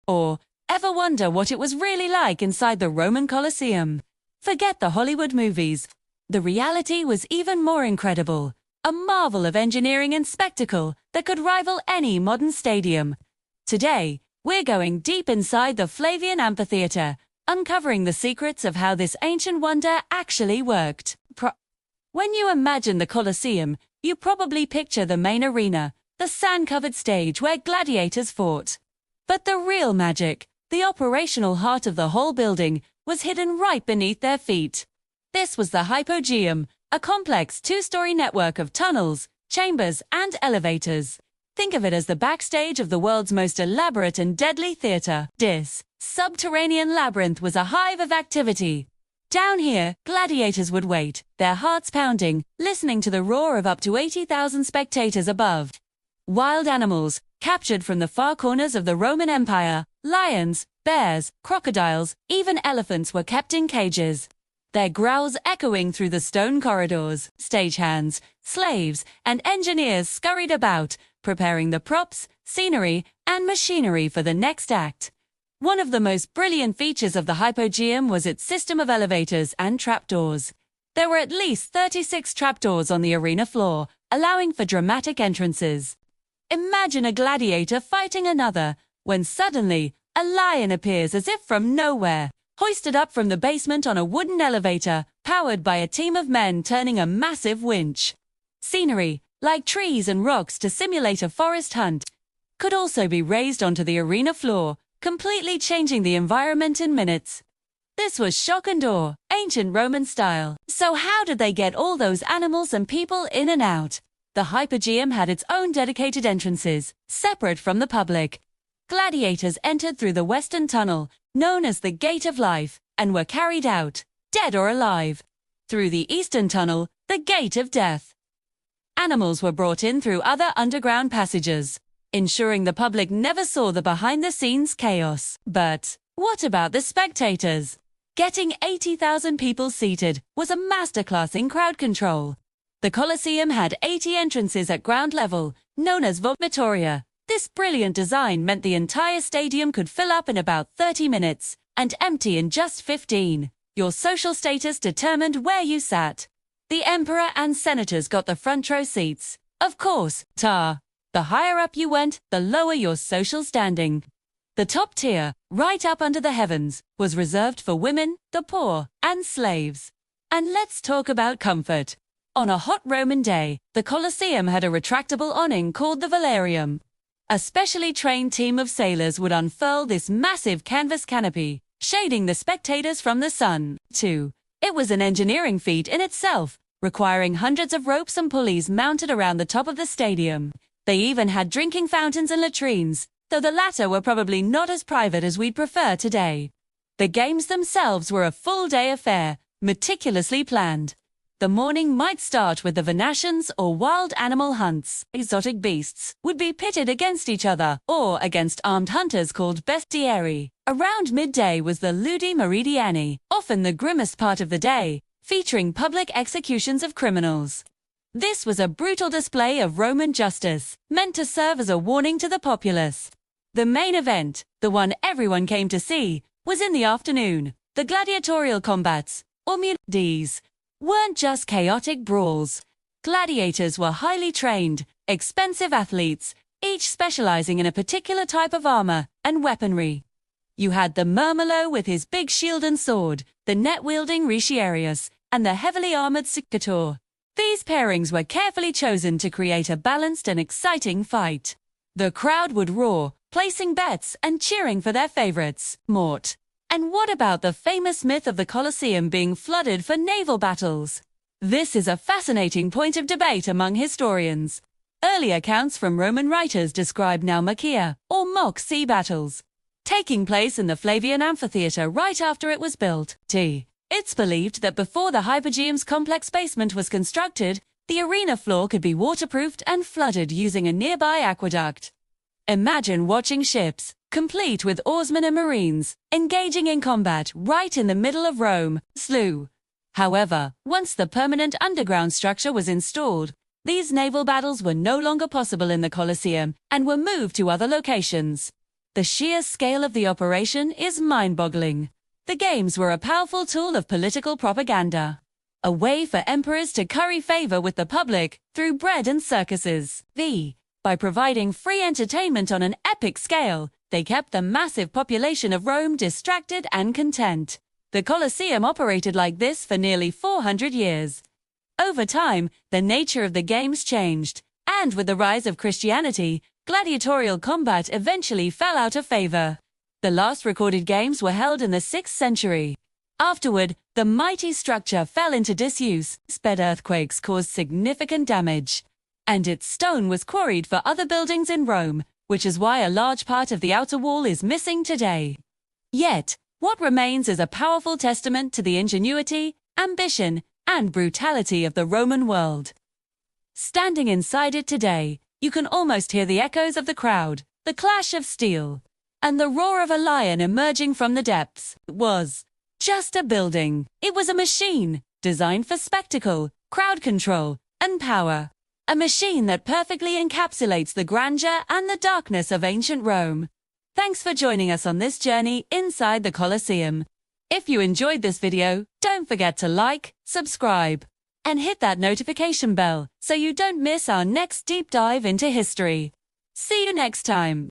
Or, ever wonder what it was really like inside the Roman Colosseum? Forget the Hollywood movies. The reality was even more incredible. A marvel of engineering and spectacle that could rival any modern stadium. Today, we're going deep inside the Flavian Amphitheater, uncovering the secrets of how this ancient wonder actually worked. When you imagine the Colosseum, you probably picture the main arena, the sand-covered stage where gladiators fought. But the real magic, the operational heart of the whole building, was hidden right beneath their feet. This was the Hypogeum, a complex two-story network of tunnels, chambers, and elevators. Think of it as the backstage of the world's most elaborate and deadly theater. This subterranean labyrinth was a hive of activity. Down here, gladiators would wait, their hearts pounding, listening to the roar of up to 80,000 spectators above. Wild animals, captured from the far corners of the Roman Empire, lions, bears, crocodiles, even elephants were kept in cages. Their growls echoing through the stone corridors. Stagehands, slaves, and engineers scurried about, preparing the props, scenery, and machinery for the next act. One of the most brilliant features of the Hypogeum was its system of elevators and trapdoors. There were at least 36 trapdoors on the arena floor, allowing for dramatic entrances. Imagine a gladiator fighting another, when suddenly, a lion appears as if from nowhere, hoisted up from the basement on a wooden elevator, powered by a team of men turning a massive winch. Scenery, like trees and rocks to simulate a forest hunt, could also be raised onto the arena floor, completely changing the environment in minutes. This was shock and awe, ancient Roman style. So how did they get all those animals and people in and out? The Hypogeum had its own dedicated entrances, separate from the public. Gladiators entered through the western tunnel, known as the Gate of Life, and were carried out, dead or alive, through the eastern tunnel, the Gate of Death. Animals were brought in through other underground passages, ensuring the public never saw the behind-the-scenes chaos. But what about the spectators? Getting 80,000 people seated was a masterclass in crowd control. The Colosseum had 80 entrances at ground level, known as vomitoria. This brilliant design meant the entire stadium could fill up in about 30 minutes and empty in just 15. Your social status determined where you sat. The emperor and senators got the front row seats. Of course, the higher up you went, the lower your social standing. The top tier, right up under the heavens, was reserved for women, the poor, and slaves. And let's talk about comfort. On a hot Roman day, the Colosseum had a retractable awning called the velarium. A specially trained team of sailors would unfurl this massive canvas canopy, shading the spectators from the sun. It was an engineering feat in itself, requiring hundreds of ropes and pulleys mounted around the top of the stadium. They even had drinking fountains and latrines, though the latter were probably not as private as we'd prefer today. The games themselves were a full-day affair, meticulously planned. The morning might start with the Venatians or wild animal hunts. Exotic beasts would be pitted against each other or against armed hunters called bestiarii. Around midday was the ludi meridiani, often the grimmest part of the day, featuring public executions of criminals. This was a brutal display of Roman justice, meant to serve as a warning to the populace. The main event, the one everyone came to see, was in the afternoon. The gladiatorial combats, or these, weren't just chaotic brawls. Gladiators were highly trained, expensive athletes, each specializing in a particular type of armor and weaponry. You had the Murmelo with his big shield and sword, the net-wielding Retiarius, and the heavily armored Spectator. These pairings were carefully chosen to create a balanced and exciting fight. The crowd would roar, placing bets and cheering for their favorites. Mort. And what about the famous myth of the Colosseum being flooded for naval battles? This is a fascinating point of debate among historians. Early accounts from Roman writers describe naumachia, or mock sea battles, taking place in the Flavian Amphitheater right after it was built. It's believed that before the Hypogeum's complex basement was constructed, the arena floor could be waterproofed and flooded using a nearby aqueduct. Imagine watching ships, complete with oarsmen and marines, engaging in combat right in the middle of Rome. However, once the permanent underground structure was installed, these naval battles were no longer possible in the Colosseum and were moved to other locations. The sheer scale of the operation is mind-boggling. The games were a powerful tool of political propaganda, a way for emperors to curry favor with the public through bread and circuses. By providing free entertainment on an epic scale, they kept the massive population of Rome distracted and content. The Colosseum operated like this for nearly 400 years. Over time, the nature of the games changed, and with the rise of Christianity, gladiatorial combat eventually fell out of favor. The last recorded games were held in the 6th century. Afterward, the mighty structure fell into disuse. Earthquakes caused significant damage, and its stone was quarried for other buildings in Rome, which is why a large part of the outer wall is missing today. Yet, what remains is a powerful testament to the ingenuity, ambition, and brutality of the Roman world. Standing inside it today, you can almost hear the echoes of the crowd, the clash of steel, and the roar of a lion emerging from the depths. It was just a building. It was a machine, designed for spectacle, crowd control, and power. A machine that perfectly encapsulates the grandeur and the darkness of ancient Rome. Thanks for joining us on this journey inside the Colosseum. If you enjoyed this video, don't forget to like, subscribe, and hit that notification bell so you don't miss our next deep dive into history. See you next time.